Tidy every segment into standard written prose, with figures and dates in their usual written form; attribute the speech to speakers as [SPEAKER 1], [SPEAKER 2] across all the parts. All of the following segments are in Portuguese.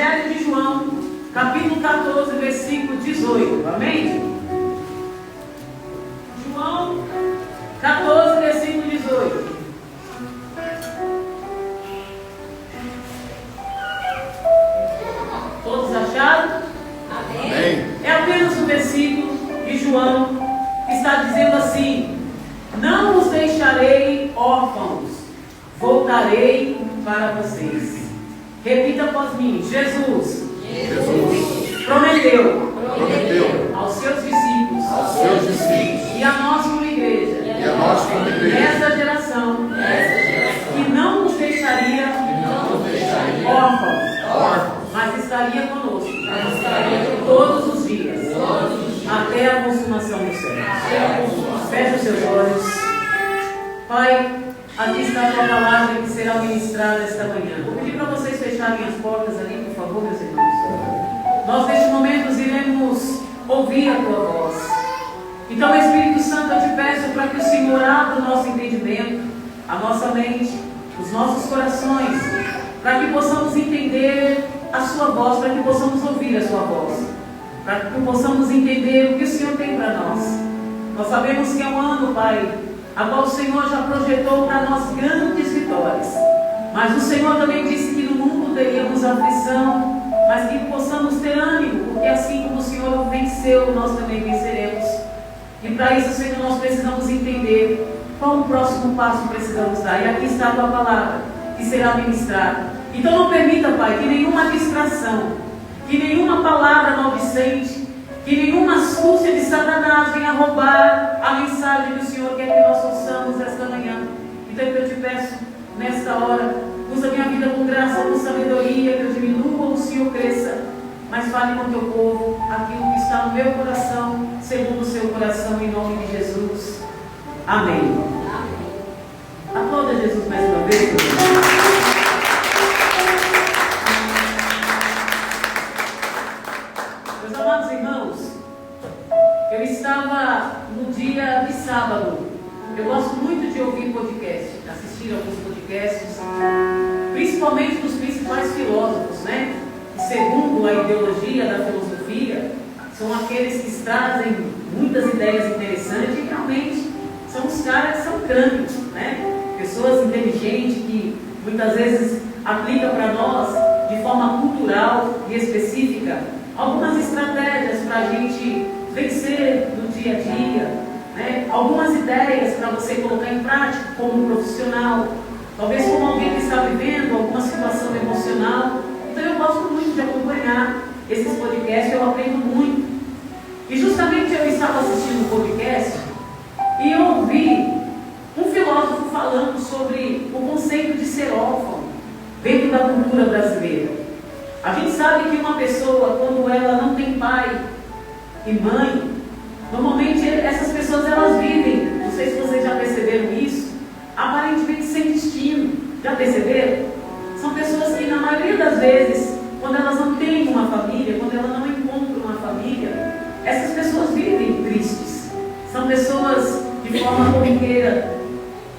[SPEAKER 1] Evangelho de João, capítulo 14, versículo 18. Amém? João 14, versículo 18. Todos acharam?
[SPEAKER 2] Amém.
[SPEAKER 1] É apenas um versículo de João que está dizendo assim: não os deixarei órfãos, voltarei para vocês. Repita após mim: Jesus prometeu aos seus discípulos e a nós como igreja, nesta geração, que não nos deixaria órfãos, mas estaria conosco todos os dias, até a consumação dos céus. Feche os seus olhos. Pai, aqui está a tua palavra que será ministrada esta manhã. Vou pedir para vocês fecharem as portas ali, por favor, meus irmãos. Nós neste momento iremos ouvir a tua voz. Então, Espírito Santo, eu te peço para que o Senhor abra o nosso entendimento, a nossa mente, os nossos corações, para que possamos entender a sua voz, para que possamos ouvir a sua voz, para que possamos entender o que o Senhor tem para nós. Nós sabemos que é um ano, Pai, a qual o Senhor já projetou para nós grandes vitórias, mas o Senhor também disse que no mundo teríamos aflição, mas que possamos ter ânimo, porque assim como o Senhor venceu, nós também venceremos. E para isso, Senhor, nós precisamos entender qual o próximo passo precisamos dar. E aqui está a tua palavra, que será ministrada. Então não permita, Pai, que nenhuma distração, que nenhuma palavra maldicente, que nenhuma astúcia de Satanás venha roubar a mensagem que o Senhor quer que nós ouçamos esta manhã. Então eu te peço, nesta hora, usa minha vida com graça, com sabedoria, que eu diminua, o Senhor cresça, mas fale com o teu povo aquilo que está no meu coração, segundo o seu coração, em nome de Jesus. Amém. Aplauda Jesus mais uma vez. Meus amados irmãos, eu estava no dia de sábado. Eu gosto muito de ouvir podcast, assistir alguns podcasts, principalmente dos principais filósofos, né? Que, segundo a ideologia da filosofia, são aqueles que trazem muitas ideias interessantes e realmente são os caras que são crânios, né? Pessoas inteligentes que muitas vezes aplicam para nós, de forma cultural e específica, algumas estratégias para a gente vencer no dia a dia, né? Algumas ideias para você colocar em prática como profissional, talvez como alguém que está vivendo alguma situação emocional. Então eu gosto muito de acompanhar esses podcasts, eu aprendo muito. E justamente eu estava assistindo um podcast e eu ouvi um filósofo falando sobre o conceito de ser órfão dentro da cultura brasileira. A gente sabe que uma pessoa, quando ela não tem pai e mãe, normalmente essas pessoas elas vivem, não sei se vocês já perceberam isso, aparentemente sem destino. Já perceberam? São pessoas que na maioria das vezes, quando elas não têm uma família, quando elas não encontram uma família, essas pessoas vivem tristes. São pessoas de forma corriqueira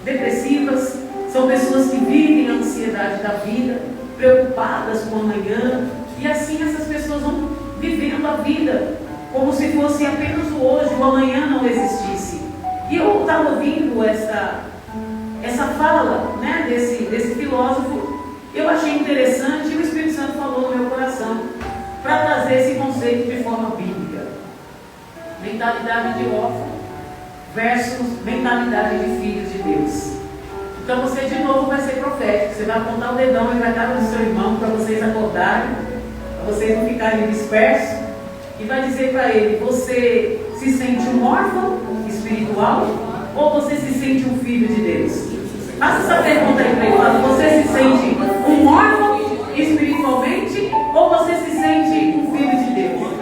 [SPEAKER 1] depressivas, são pessoas que vivem a ansiedade da vida, preocupadas com o amanhã, e assim essas pessoas vão vivendo a vida como se fosse apenas o hoje, o amanhã não existisse. E eu estava ouvindo essa fala, né, desse filósofo, eu achei interessante e o Espírito Santo falou no meu coração para trazer esse conceito de forma bíblica. Mentalidade de órfão versus mentalidade de filhos de Deus. Então você de novo vai ser profético, você vai apontar o dedão e vai dar no seu irmão para vocês acordarem, para vocês não ficarem dispersos, e vai dizer para ele: você se sente um órfão espiritual ou você se sente um filho de Deus? Faça essa pergunta aí para ele. Fala: você se sente um órfão espiritualmente ou você se sente um filho de Deus?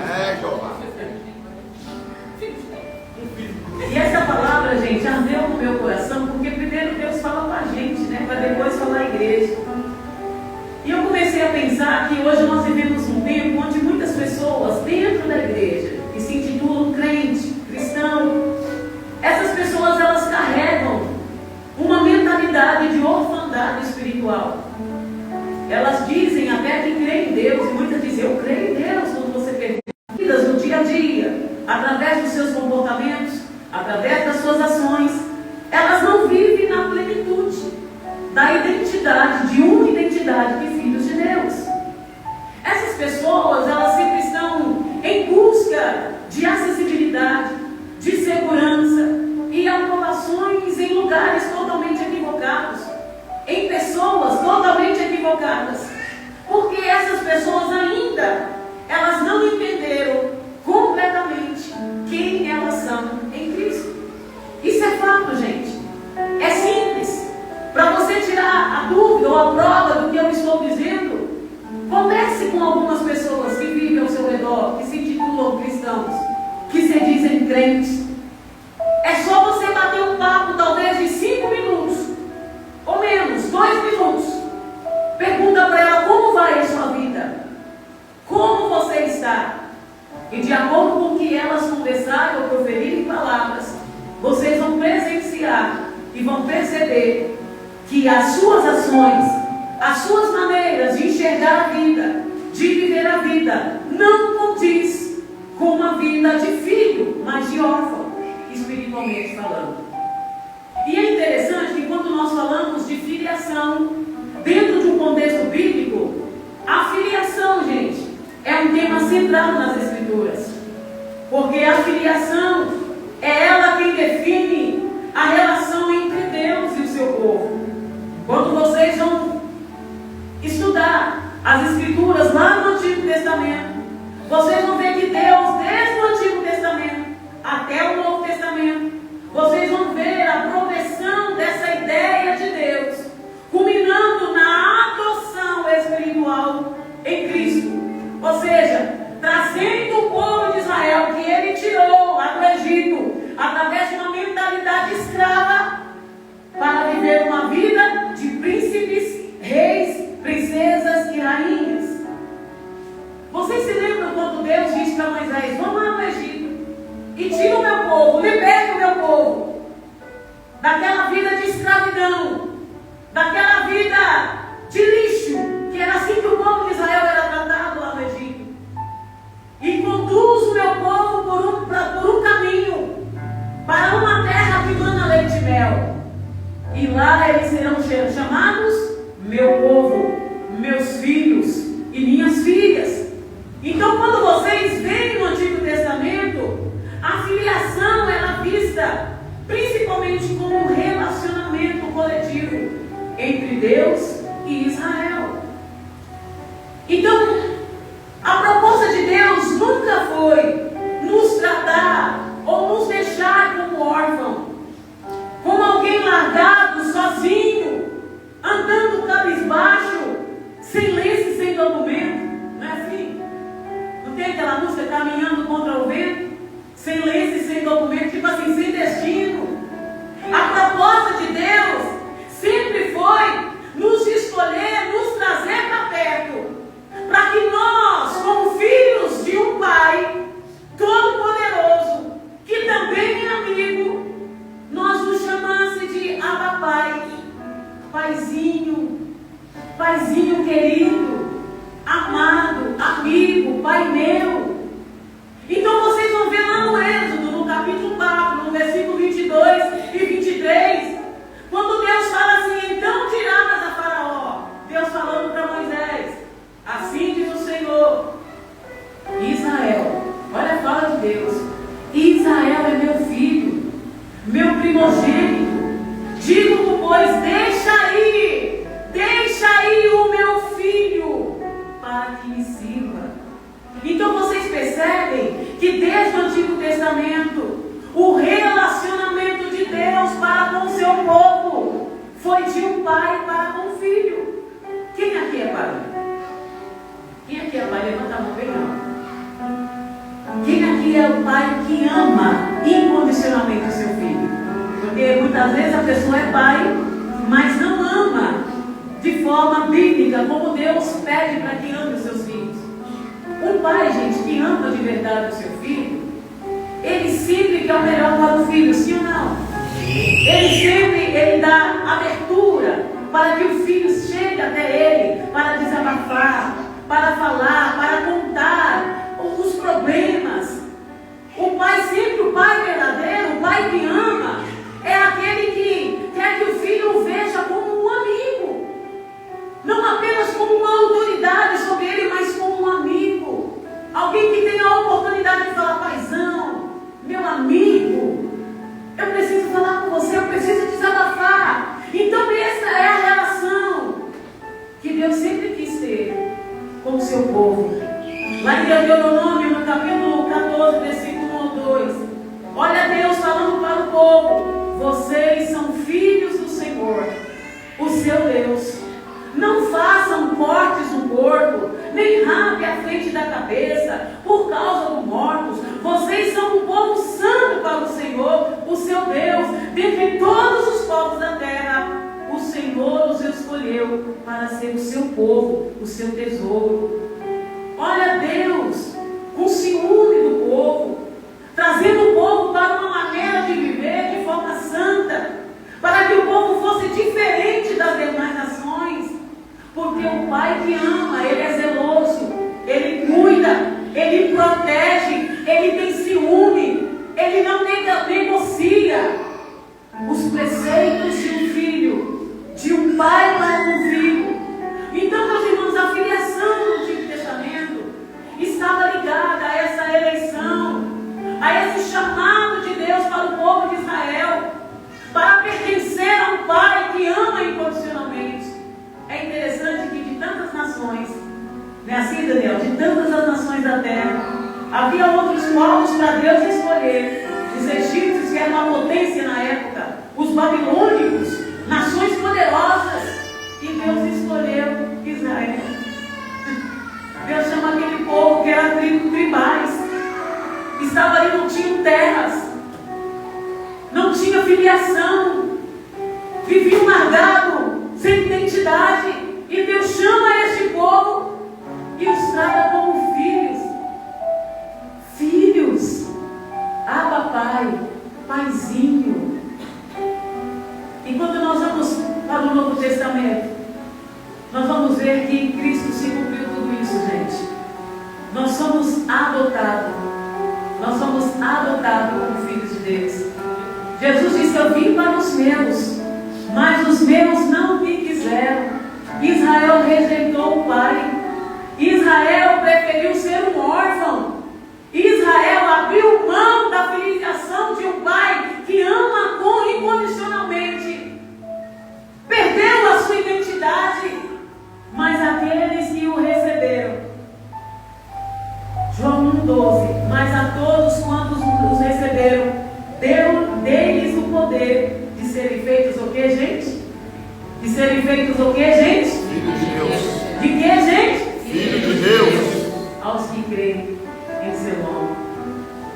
[SPEAKER 1] E essa palavra, gente, ardeu no meu coração, porque primeiro Deus fala para a gente, né, para depois falar à igreja. E eu comecei a pensar que hoje nós vivemos um tempo onde muitas pessoas dentro da igreja, que se intitulam crente, cristão, essas pessoas elas carregam uma mentalidade de orfandade espiritual. Elas dizem até que creem em Deus, e muitas dizer, eu creio em Deus, quando você pergunta vidas no dia a dia, através dos seus comportamentos, através das suas ações, elas não vivem na plenitude da identidade, de uma identidade de filhos de Deus. Essas pessoas, elas sempre estão em busca de acessibilidade, de segurança e aprovações em lugares totalmente equivocados, em pessoas totalmente equivocadas, porque essas pessoas ainda, elas não entenderam completamente quem elas são em Cristo. Isso é fato, gente. É simples. Para você tirar a dúvida ou a prova do que eu estou dizendo, converse com algumas pessoas que vivem ao seu redor, que se intitulam cristãos, que se dizem crentes. É só você bater um papo, talvez de 5 minutos, ou menos, 2 minutos. Pergunta para ela como vai a sua vida, como você está. E de acordo com o que elas conversarem ou proferirem palavras, vocês vão presenciar e vão perceber que as suas ações, as suas maneiras de enxergar a vida, de viver a vida, não condiz com uma vida de filho, mas de órfão, espiritualmente falando. E é interessante que quando nós falamos de filiação, dentro de um contexto bíblico, a filiação, gente, é um tema central nas Escrituras. Porque a filiação é ela quem define a relação entre Deus e o seu povo. Quando vocês vão estudar as Escrituras lá no Antigo Testamento, vocês vão ver que Deus, desde o Antigo Testamento até o Novo Testamento, vocês vão ver a progressão dessa ideia de Deus, culminando na adoção espiritual em Cristo. Ou seja, trazendo o povo de Israel que ele tirou lá do Egito, através de uma mentalidade escrava, para viver uma vida de príncipes, reis, princesas e rainhas. Vocês se lembram quando Deus disse para Moisés: vamos lá no Egito e tira o meu povo, liberte o meu povo daquela vida de escravidão, daquela vida de lixo, que era assim que o povo de Israel era tratado lá no Egito, e conduz o meu povo por um caminho, para uma terra que mana leite e mel, e lá eles serão chamados meu povo, meus filhos e minhas filhas. Então, quando vocês veem no Antigo Testamento, a filiação era vista principalmente como um relacionamento coletivo entre Deus e Israel. Então, a proposta de Deus nunca foi nos tratar ou nos deixar como órfão, como alguém largado, sozinho, andando cabisbaixo, sem lenço e sem documento. Não é assim? Não tem aquela música caminhando contra o vento, sem lenço e sem documento, tipo assim, sem destino? A proposta de Deus sempre foi nos escolher, nos trazer para perto, para que nós, como filhos de um Pai Todo-Poderoso, que também é amigo, nós nos chamasse de Abba Pai, Paizinho, Paizinho querido, amado, amigo, Pai meu. Então vocês vão ver lá no Êxodo, no capítulo 4, no versículo 22 e 23, quando Deus fala assim: então dirás a Faraó, Deus falando para Moisés, assim diz o Senhor, Israel, olha a fala de Deus, Israel é meu filho, meu primogênito. Digo, pois, deixa aí o meu filho, para que me sirva. Então vocês percebem que desde o Antigo Testamento, o relacionamento de Deus para com o seu povo foi de um pai para com o filho. Quem aqui é pai? Quem aqui é pai? Levanta a mão bem alto. Quem aqui é o pai que ama incondicionalmente o seu filho? Porque muitas vezes a pessoa é pai, mas não ama de forma bíblica, como Deus pede para que ame os seus filhos. Um pai, gente, que ama de verdade o seu filho, ele sempre quer o melhor para o filho, sim ou não? Ele dá abertura para que o filho chegue até ele, para desabafar, para falar, para contar os problemas. O pai, sempre o pai verdadeiro, o pai que ama, é aquele que quer que o filho o veja como um amigo. Não apenas como uma autoridade sobre ele, mas como um amigo. Alguém que tenha a oportunidade de falar: paizão, meu amigo, eu preciso falar com você, eu preciso desabafar. Então essa é a relação que Deus sempre quis ter com o seu povo. Lá em Deuteronômio, no capítulo 14, versículo 1 ao 2, olha Deus falando para o povo: vocês são filhos do Senhor, o seu Deus. Não façam cortes no corpo, nem rape a frente da cabeça, por causa dos mortos. Vocês são um povo santo para o Senhor, o seu Deus. Dentre todos os povos da terra, o Senhor os escolheu para ser o seu povo, o seu tesouro. Olha Deus, com ciúme do povo, trazendo o povo para uma maneira de viver de forma santa, para que o povo fosse diferente das demais nações. Porque o pai que ama, ele é zeloso, ele cuida, ele protege, ele tem ciúme, ele não negocia os preceitos de um filho, de um pai para um filho. Então, meus irmãos, a filiação do Antigo Testamento estava ligada a essa eleição, a esse chamado de Deus para o povo de Israel, para pertencer a um pai que ama incondicionalmente. É interessante que de tantas nações, não é assim, Daniel? De tantas as nações da terra, havia outros povos para Deus escolher. Os egípcios, que eram uma potência na época, os babilônicos, nações poderosas, e Deus escolheu Israel. Deus chama aquele povo que era tribais, estava ali, não tinham terras, não tinha filiação, viviam largado, sem identidade, e Deus chama este povo e os trata como filhos. Filhos, Abba Pai, Paizinho. E quando nós vamos para o Novo Testamento, nós vamos ver que em Cristo se cumpriu tudo isso, gente. Nós somos adotados como filhos de Deus. Jesus disse: eu vim para os meus, mas os meus não me quiseram. Israel rejeitou o pai. Israel preferiu ser um órfão. Israel abriu mão da filiação de um pai que ama incondicionalmente. Perdeu a sua identidade. Mas aqueles que o receberam, João 1,12, mas a todos quantos os receberam, deu-lhes o poder de serem feitos o que, gente? De serem feitos o que, gente?
[SPEAKER 2] Filho de Deus.
[SPEAKER 1] De que, gente?
[SPEAKER 2] Filho de Deus.
[SPEAKER 1] Aos que creem em seu nome.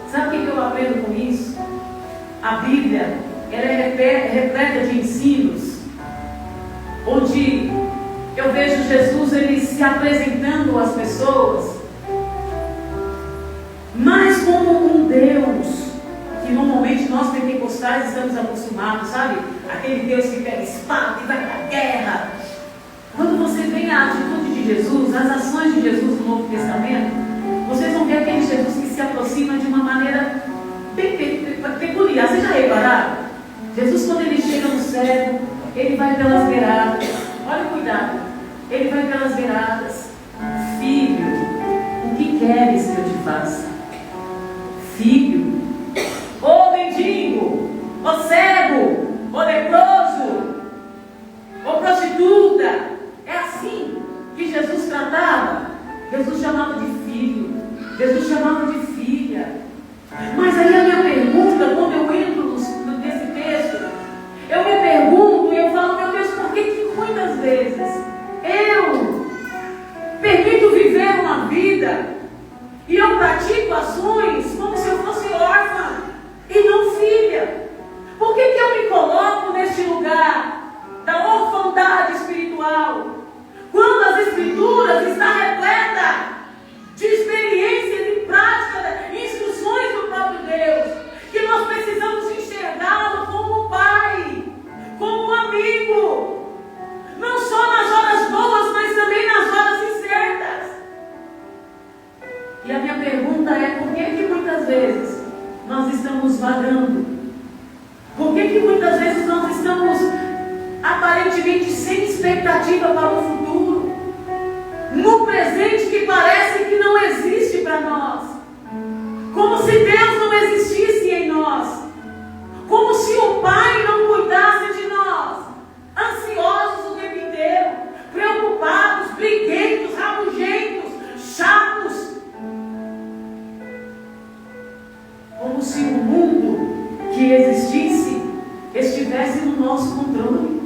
[SPEAKER 1] Sabe o que eu aprendo com isso? A Bíblia, ela é repleta de ensinos, onde eu vejo Jesus, ele se apresentando às pessoas, mas como um Deus que normalmente nós pentecostais estamos acostumados, sabe? Aquele Deus que pega espada e vai para a guerra. Quando você vê a atitude de Jesus, as ações de Jesus no Novo Testamento, vocês vão ver aquele Jesus que se aproxima de uma maneira bem peculiar. Vocês já repararam? Jesus, quando ele chega no cego, ele vai pelas beiradas. Olha o cuidado. Ele vai pelas beiradas. Filho, o que queres que eu te faça? Filho, ô mendigo, ô cego, ô leproso, ô prostituta. É assim que Jesus tratava. Jesus chamava de filho, Jesus chamava de filha. Mas aí a minha pergunta, quando eu entro nesse texto, eu me pergunto e eu falo: meu Deus, por que muitas vezes eu permito viver uma vida e eu pratico que muitas vezes nós estamos aparentemente sem expectativa para o futuro? No presente que parece que não existe para nós. Como se Deus não existisse em nós. Como se o Pai não cuidasse de nós. Ansiosos o tempo inteiro. Preocupados, briguentos, rabugentos, chatos. Como se o mundo que existisse estivesse no nosso controle.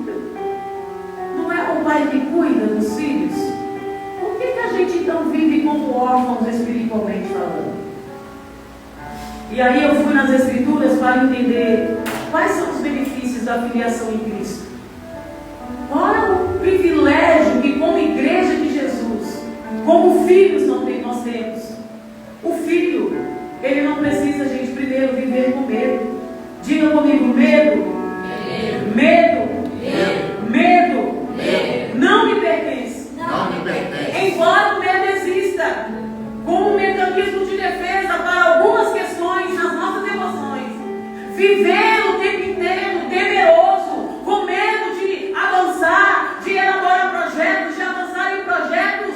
[SPEAKER 1] Não é o Pai que cuida dos filhos? Por que a gente então vive como órfãos espiritualmente falando? E aí eu fui nas Escrituras para entender quais são os benefícios da filiação em Cristo. Qual é o privilégio que, como igreja de Jesus, como filhos nós temos? O filho, ele não precisa, gente, primeiro viver com medo. Diga comigo, medo. Medo. Não me pertence. Embora o medo exista, como um mecanismo de defesa para algumas questões nas nossas emoções, viver o tempo inteiro temeroso, com medo de avançar, de elaborar projetos, de avançar em projetos,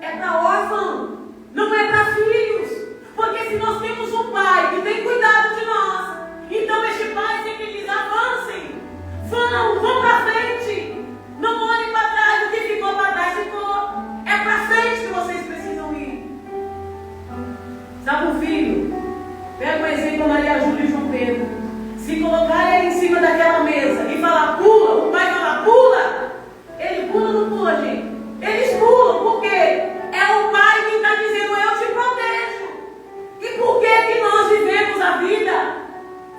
[SPEAKER 1] é para órfão, não é para filhos. Porque se nós temos um pai que tem cuidado de nós, então este pai sempre diz: avancem, vão para frente, não olhem para trás. O que ficou para trás ficou. É para frente que vocês precisam ir. Sabe o filho? Pega um exemplo da Maria Júlia e João Pedro. Se colocar ele em cima daquela mesa e falar pula, o pai fala pula, ele pula ou não pula, gente? Eles pulam, porque é o pai que está dizendo: eu te protejo. E por que nós vivemos a vida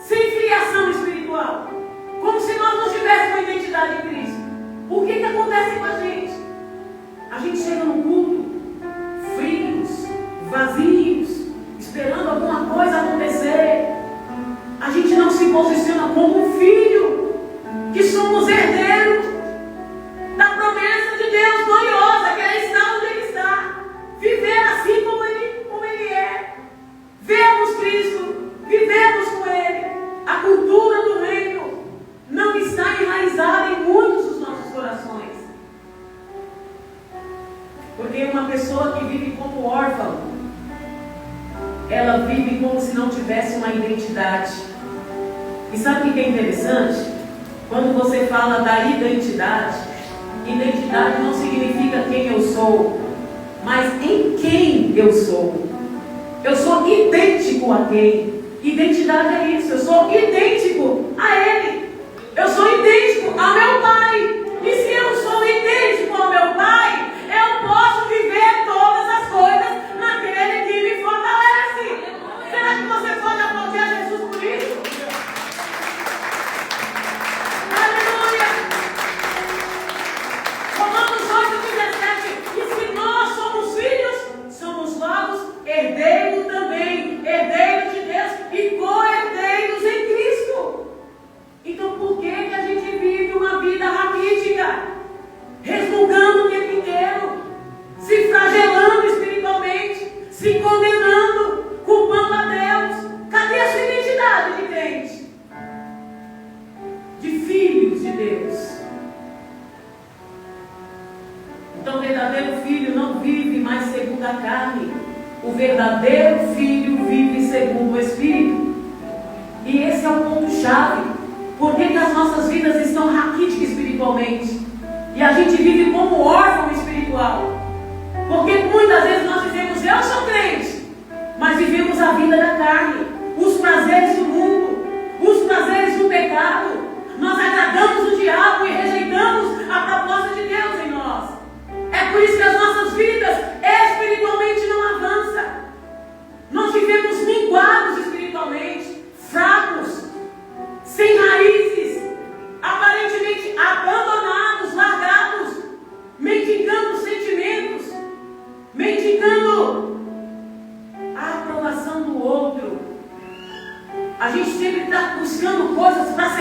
[SPEAKER 1] sem filiação espiritual? Como se nós não tivéssemos uma identidade em Cristo. O que acontece com a gente? A gente chega no culto frios, vazios, esperando alguma coisa acontecer. A gente não se posiciona como um filho, que somos herdeiros da promessa de Deus gloriosa, que é estar onde Ele está, viver assim como Ele é, vermos Cristo, vivemos com Ele. A cultura do reino não está enraizada em muitos dos nossos corações. Porque uma pessoa que vive como órfã, ela vive como se não tivesse uma identidade. E sabe o que é interessante? Quando você fala da identidade, identidade não significa quem eu sou, mas em quem eu sou. Eu sou idêntico a quem? Identidade é isso. Eu sou idêntico a Ele. Eu sou idêntico ao meu Pai. E se eu sou idêntico ao meu Pai, eu posso viver todas as coisas naquele que me fortalece. Será que você pode aplaudir a Jesus por isso? Aleluia! Romanos 8,17. E se nós somos filhos, somos logo herdeiros também, herdeiros de Deus e co-herdeiros em Cristo. Então por que a gente vive uma vida raquítica, resmungando o tempo inteiro, se flagelando espiritualmente, se condenando, culpando a Deus? Cadê a sua identidade de crente? De filhos de Deus. Então o verdadeiro filho não vive mais segundo a carne. O verdadeiro filho vive segundo o Espírito. E esse é o ponto-chave. Por que as nossas vidas estão raquíticas espiritualmente? E a gente vive como órfão espiritual. Porque muitas vezes nós dizemos: eu sou crente, mas vivemos a vida da carne, os prazeres do mundo, os prazeres do pecado. Nós agradamos o diabo e rejeitamos a proposta de Deus em nós. É por isso que as nossas vidas espiritualmente não avançam. Nós vivemos minguados espiritualmente, fracos, sem raízes, aparentemente abandonados, largados, mendigando sentimentos, mendigando a aprovação do outro. A gente sempre está buscando coisas para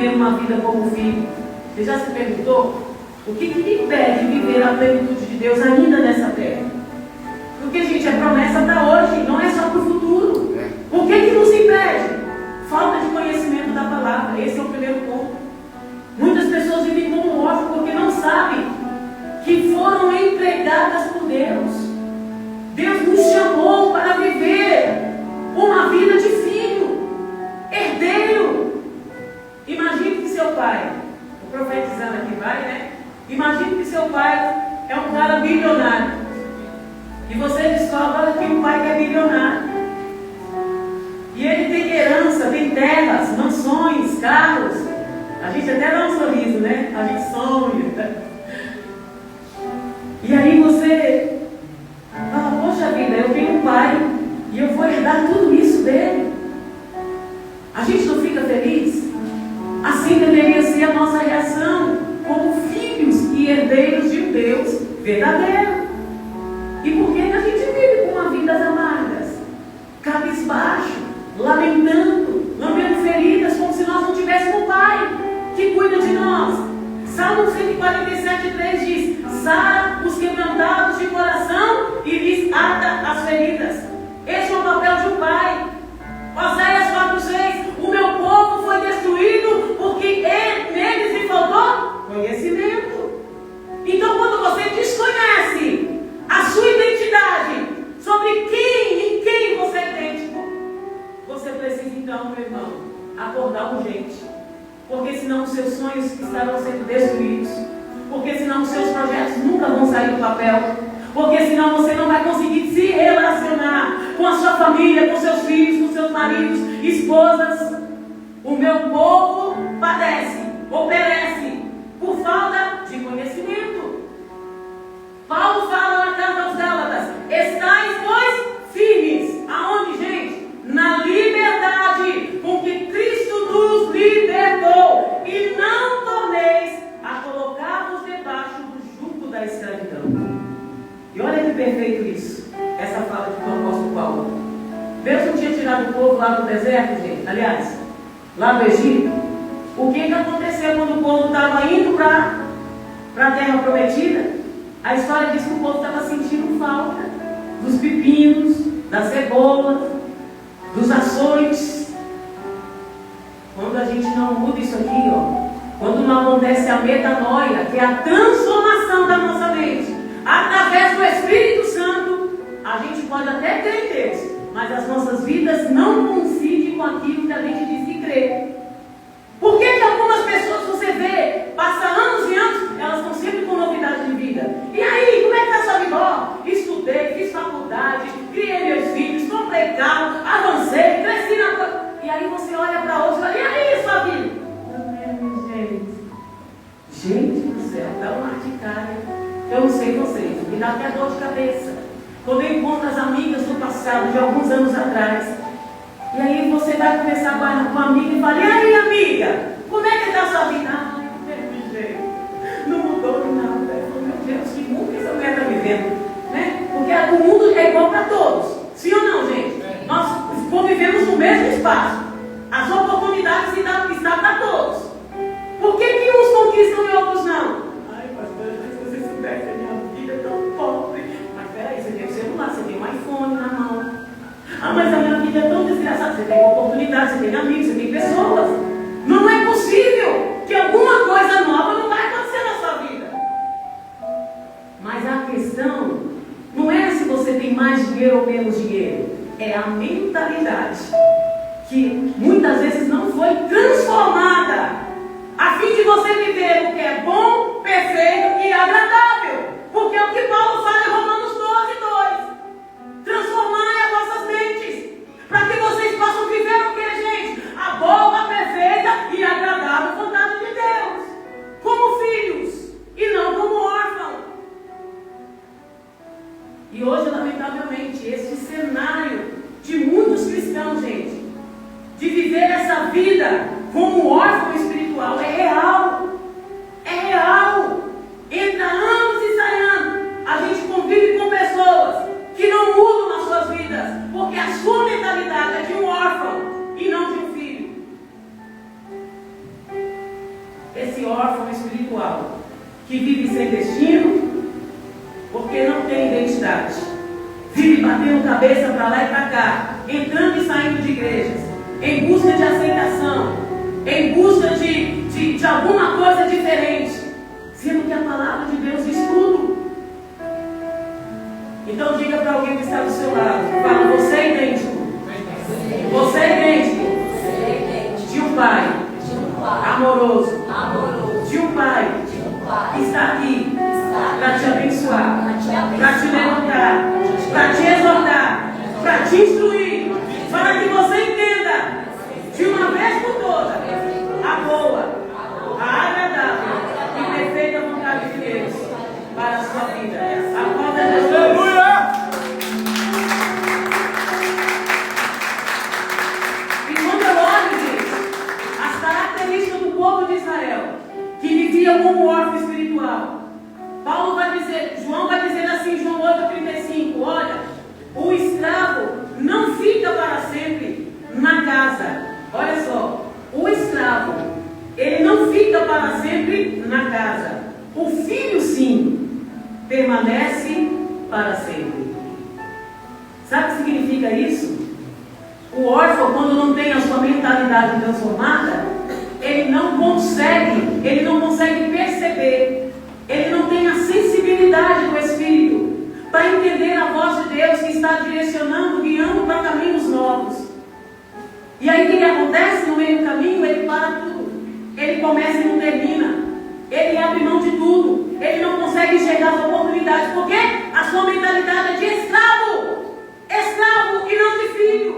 [SPEAKER 1] viver uma vida como filho. Você já se perguntou? O que me impede de viver a plenitude de Deus ainda nessa terra? Porque, gente, a promessa está hoje, não é só para o futuro. O que nos impede? Falta de conhecimento da palavra. Esse é o primeiro ponto. Muitas pessoas vivem como órfãos porque não sabem que foram empregadas por Deus. Deus nos chamou para viver uma vida de filho, herdeiro. Imagine que seu pai, estou profetizando aqui, vai, né? Imagine que seu pai é um cara bilionário. E você descobre que o pai é bilionário. E ele tem herança, tem terras, mansões, carros. A gente até dá um sorriso, né? A gente sonha. E aí você fala, poxa vida, eu tenho um pai e eu vou herdar tudo isso dele. A gente não fica feliz? Assim deveria ser a nossa reação como filhos e herdeiros de um Deus verdadeiro. E por que a gente vive com uma vida amargas, cabisbaixo, lamentando, lambendo feridas, como se nós não tivéssemos um pai que cuida de nós? Salmo 147:3 diz: sara os quebrantados de coração e lhes ata as feridas. Esse é o papel de um pai. Oséias 4:6: o meu povo foi destruído porque neles lhe faltou conhecimento. Então, quando você desconhece a sua identidade, sobre em quem você é idêntico, você precisa então, meu irmão, acordar urgente. Porque senão os seus sonhos estarão sendo destruídos. Porque senão os seus projetos nunca vão sair do papel. Porque senão você não vai conseguir se relacionar com a sua família, com seus filhos, com seus maridos, esposas. O meu povo padece ou perece por falta de conhecimento. Paulo fala na carta aos Gálatas: estais, pois, firmes. Aonde, gente? Na liberdade com que Cristo nos libertou. E não torneis a colocar-vos debaixo do jugo da escravidão. E olha que perfeito isso. Essa fala do apóstolo Paulo. Deus não tinha tirado o povo lá do deserto, gente? Aliás, lá do Egito. O que aconteceu quando o povo estava indo para a terra prometida? A história diz que o povo estava sentindo falta dos pepinos, das cebolas, dos açoites. Quando a gente não muda isso aqui, quando não acontece a metanoia, que é a transformação da nossa mente, através do Espírito Santo, a gente pode até crer em Deus, mas as nossas vidas não coincidem com aquilo que a gente diz que crê. Por que algumas pessoas você vê, passa anos e anos, elas estão sempre com novidade de vida? E aí, como é que está a sua vida? Estudei, fiz faculdade, criei meus filhos, comprei carro, avancei, cresci na coisa. E aí você olha para outros e fala, e aí, sua vida? Não é, gente. Gente do céu, dá uma articária. Eu não sei vocês, me dá até dor de cabeça. Quando eu encontro as amigas do passado, de alguns anos atrás, e aí você vai conversar com uma amiga e fala, e aí, amiga, como é que está a sua vida? Ai, não teve jeito, não mudou nada. Eu falo, meu Deus, que mundo que essa mulher está vivendo, né? Porque o mundo é igual para todos, sim ou não, gente? Nós convivemos no mesmo espaço, as oportunidades estão para todos. Por que uns conquistam e outros não? Ai, pastor, se você soubesse que a minha vida é tão pobre. Mas peraí, você tem um celular, você tem um iPhone na mão. Ah, mas a minha vida é tão desgraçada. Você tem oportunidade, você tem amigos, você tem pessoas. Não é possível que alguma coisa nova não vai acontecer na sua vida. Mas a questão não é se você tem mais dinheiro ou menos dinheiro. É a mentalidade que muitas vezes não foi transformada a fim de você viver o que é bom, perfeito e agradável. Porque é o que Paulo fala em Romanos 12:2. Transformai as vossas mentes, para que vocês possam viver o que, gente? A boa, perfeita e agradável vontade de Deus. Como filhos e não como órfãos. E hoje, lamentavelmente, este cenário de muitos cristãos, gente, de viver essa vida como órfão espiritual, é real. É real. Entra anos e sai anos. A gente esse órfão espiritual que vive sem destino, porque não tem identidade, vive batendo cabeça para lá e para cá, entrando e saindo de igrejas, em busca de aceitação, em busca de alguma coisa diferente, sendo que a palavra de Deus diz tudo. Então diga para alguém que está do seu lado, fala, você é idêntico. Você é idêntico de um pai amoroso, de um pai que está aqui para te abençoar, para te levantar, para te exortar, para te instruir, para que você entenda de uma vez por todas a boa, a agradável e perfeita vontade de Deus para a sua vida. A qual é Jesus. E quando eu olho, gente, as características do povo de Israel, que vivia como órfão espiritual, Paulo vai dizer, João vai dizer assim, João 8,35, olha, o escravo não fica para sempre na casa. Olha só, o escravo, ele não fica para sempre na casa. O filho, sim, permanece para sempre. Sabe o que significa isso? O órfão, quando não tem a sua mentalidade transformada, ele não consegue perceber, ele não tem a sensibilidade do Espírito para entender a voz de Deus que está direcionando, guiando para caminhos novos. E aí o que acontece no meio do caminho? Ele para tudo, ele começa e não termina, ele abre mão de tudo, ele não consegue enxergar as oportunidades, porque a sua mentalidade é de escravo e não de filho.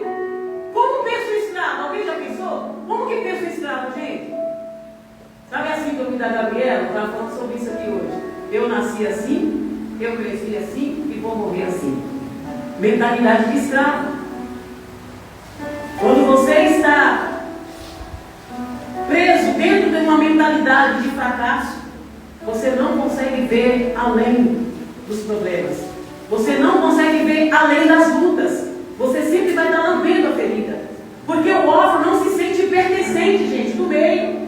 [SPEAKER 1] Como pensa o escravo? Alguém já pensou? Como que pensa o escravo, gente? Sabe a síndrome da Gabriela? Eu estava falando sobre isso aqui hoje. Eu nasci assim, eu cresci assim e vou morrer assim. Mentalidade de escravo. Quando você está preso dentro de uma mentalidade de fracasso, você não consegue ver além dos problemas. Você não consegue ver além das lutas. Você sempre vai estar lambendo a ferida. Porque o órfão não se sente pertencente, gente, do meio.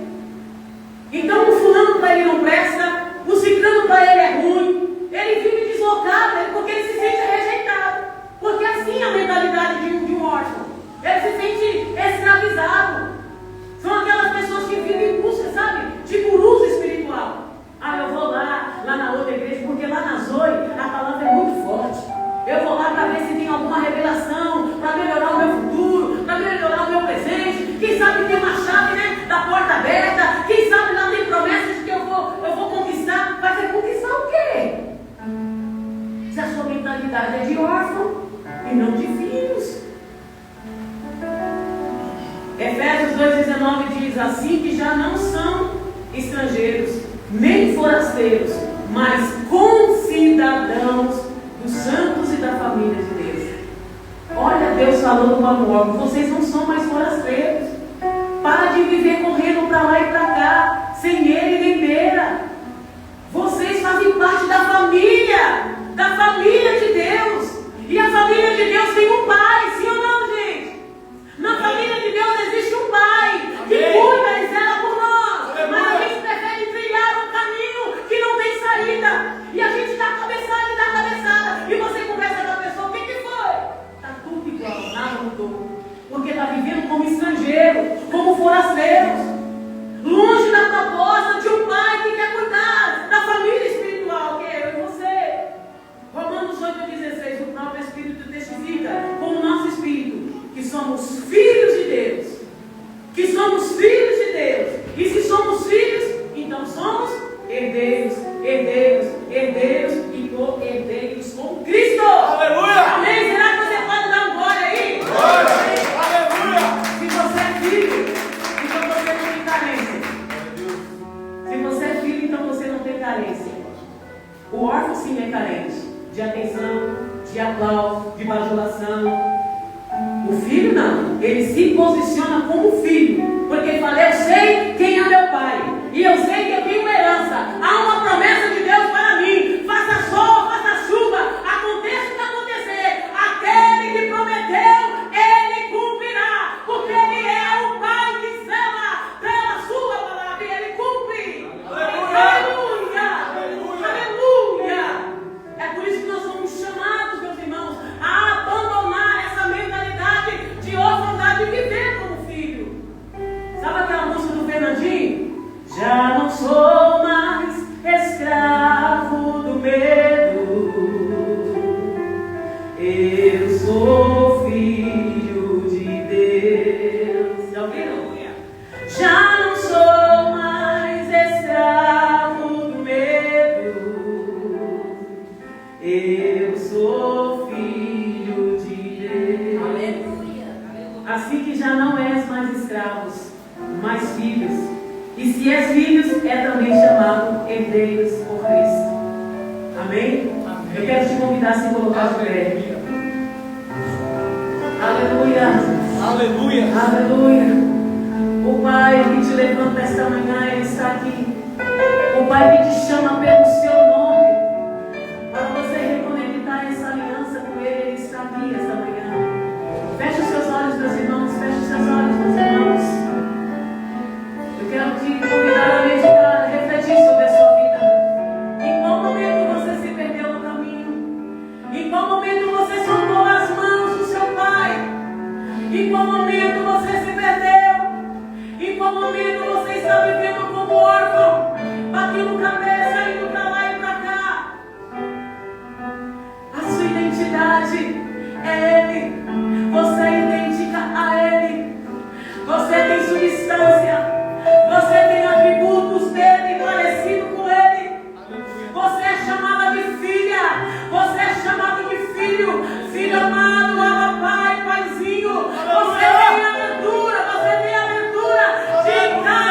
[SPEAKER 1] Então o fulano para ele não presta, o ciclano para ele é ruim, ele vive deslocado, porque ele se sente rejeitado. Porque assim é a mentalidade de um órfão. Ele se sente escravizado. São aquelas pessoas que vivem em busca, sabe, de gurus espiritual. Ah, eu vou lá na outra igreja, porque lá na Zoe a palavra é muito forte. Eu vou lá para ver se tem alguma revelação, para melhorar o meu futuro, para melhorar o meu presente. Quem sabe tem uma chave, né, da porta aberta. Quem sabe lá tem promessas que eu vou conquistar. Vai ser conquistar o quê? Se a sua mentalidade é de órfão e não de filhos. Efésios 2,19 diz assim que já não são estrangeiros, nem forasteiros, mas concidadãos dos santos e da família de Deus. Olha Deus falando para o órfão, vocês não são mais forasteiros. Para de viver correndo para lá e para cá, sem ele nem beira. Vocês fazem parte da família de Deus. E a família de Deus tem um pai, sim ou não, gente? Na família de Deus existe um pai que cuida e zela por nós. Mas a gente prefere trilhar um caminho que não tem saída. E a gente dá cabeçada e dá cabeçada. E você conversa com a pessoa, o que foi? Está tudo igual, nada mudou. Porque está vivendo como estrangeiro, como forasteiros, longe da proposta de um pai que quer cuidar da família espiritual, que é eu e você. Romanos 8,16, o próprio Espírito testifica com o nosso Espírito que somos filhos de Deus. Que somos filhos de Deus. E se somos filhos, então somos herdeiros e co-herdeiros com Cristo.
[SPEAKER 2] Aleluia!
[SPEAKER 1] Amém? Será que você pode dar um glória aí?
[SPEAKER 2] Glória! Aleluia!
[SPEAKER 1] Se você é filho, então você não tem carência. Se você é filho, então você não tem carência. O órfão sim é carente de atenção, de aplauso, de bajulação. O filho não, ele se posiciona como filho, porque ele fala, eu sei quem é meu pai, e eu sei que eu tenho uma herança, há uma promessa de Deus para mim, faça sol, faça chuva, aconteça o que acontecer, aquele que prometeu, ele cumprirá, porque ele é o pai que zela pela sua palavra, e ele cumpre. Já não sou mais escravo do medo. Eu sou filho de Deus. Já ouviram? Já não sou mais escravo do medo. Eu sou filho de Deus. Aleluia. Assim que já não és mais escravos, mas filhos. E se és filhos, é também chamado herdeiros por Cristo. Amém? Amém. Eu quero te convidar a se colocar de pé. Aleluia.
[SPEAKER 2] Aleluia.
[SPEAKER 1] Aleluia. O Pai que te levanta esta manhã, Ele está aqui. O Pai que te chama pelo seu nome. Para você reconectar essa aliança com Ele, Ele está aqui esta manhã. Feche os seus olhos, meus irmãos. Feche os seus olhos, meus irmãos. Eu quero te convidar a meditar, a refletir sobre a sua vida. Em qual momento você se perdeu no caminho? Em qual momento você soltou as mãos do seu Pai? Em qual momento você se perdeu? Em qual momento você está vivendo como órfão, batendo cabeça, indo para lá e para cá? A sua identidade é Ele. Você é idêntica a Ele. Você tem substância. Você tem atributos dele, parecido com Ele. Você é chamada de filha. Você é chamado de filho. Filho amado, ama pai, paizinho. Você tem abertura. Você tem abertura de casa.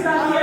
[SPEAKER 1] está aqui